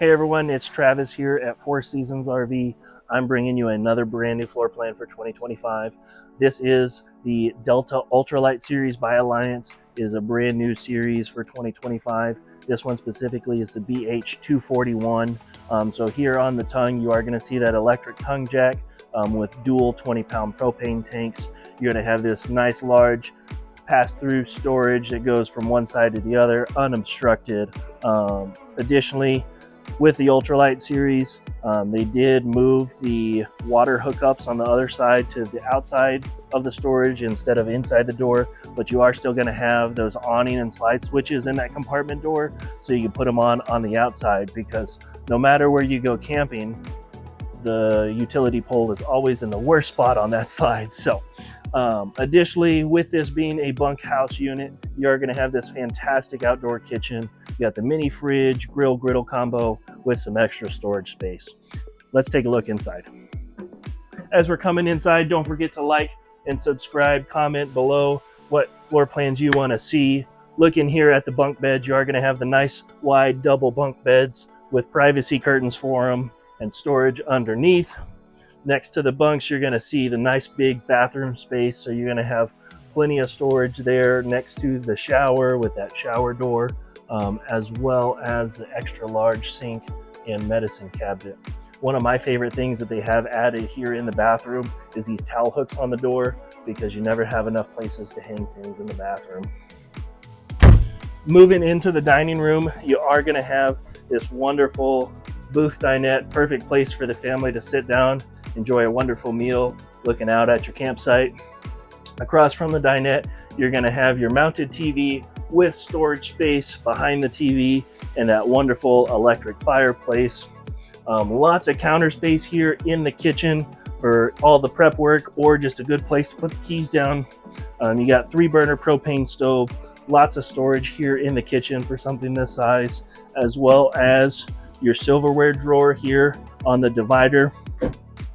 Hey everyone, it's Travis here at Four Seasons RV. I'm bringing you another brand new floor plan for 2025. This is the Delta Ultralight Series by Alliance. It is a brand new series for 2025. This one specifically is the BH241. So here on the tongue, you are going to see that electric tongue jack with dual 20-pound propane tanks. You're going to have this nice large pass-through storage that goes from one side to the other unobstructed. Additionally, with the Ultralight series, they did move the water hookups on the other side to the outside of the storage instead of inside the door, but you are still going to have those awning and slide switches in that compartment door, so you can put them on the outside, because no matter where you go camping, the utility pole is always in the worst spot on that slide. So additionally, with this being a bunkhouse unit, you're going to have this fantastic outdoor kitchen. You got the mini fridge, griddle combo with some extra storage space. Let's take a look inside. As we're coming inside, don't forget to like and subscribe, comment below what floor plans you want to see. Looking here at the bunk beds, you are going to have the nice wide double bunk beds with privacy curtains for them and storage underneath. Next to the bunks, you're going to see the nice big bathroom space, so you're going to have plenty of storage there next to the shower with that shower door, as well as the extra large sink and medicine cabinet. One of my favorite things that they have added here in the bathroom is these towel hooks on the door, because you never have enough places to hang things in the bathroom. Moving into the dining room, you are going to have this wonderful booth dinette, perfect place for the family to sit down, enjoy a wonderful meal, looking out at your campsite. Across from the dinette, you're going to have your mounted TV with storage space behind the TV and that wonderful electric fireplace. Lots of counter space here in the kitchen for all the prep work, or just a good place to put the keys down. You got 3-burner propane stove, lots of storage here in the kitchen for something this size, as well as your silverware drawer here on the divider,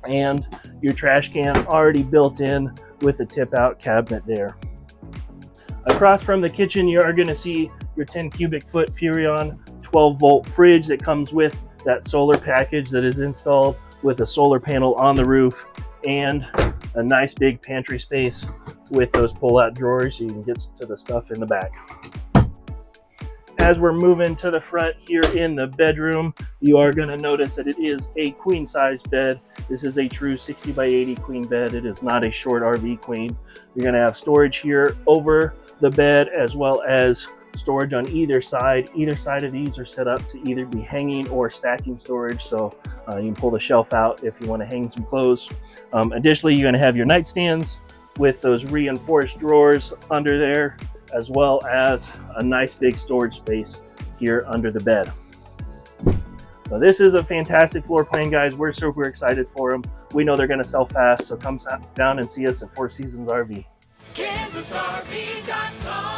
and your trash can already built in with a tip out cabinet there. Across from the kitchen, you are going to see your 10 cubic foot Furrion 12-volt fridge that comes with that solar package that is installed with a solar panel on the roof, and a nice big pantry space with those pull-out drawers so you can get to the stuff in the back. As we're moving to the front here in the bedroom, you are going to notice that it is a queen size bed. This is a true 60 by 80 queen bed. It is not a short RV queen. You're going to have storage here over the bed, as well as storage on either side. Either side of these are set up to either be hanging or stacking storage, so you can pull the shelf out if you want to hang some clothes. Additionally, you're going to have your nightstands with those reinforced drawers under there, as well as a nice big storage space here under the bed. So this is a fantastic floor plan, guys. We're super excited for them. We know they're going to sell fast, so come down and see us at Four Seasons RV. KansasRV.com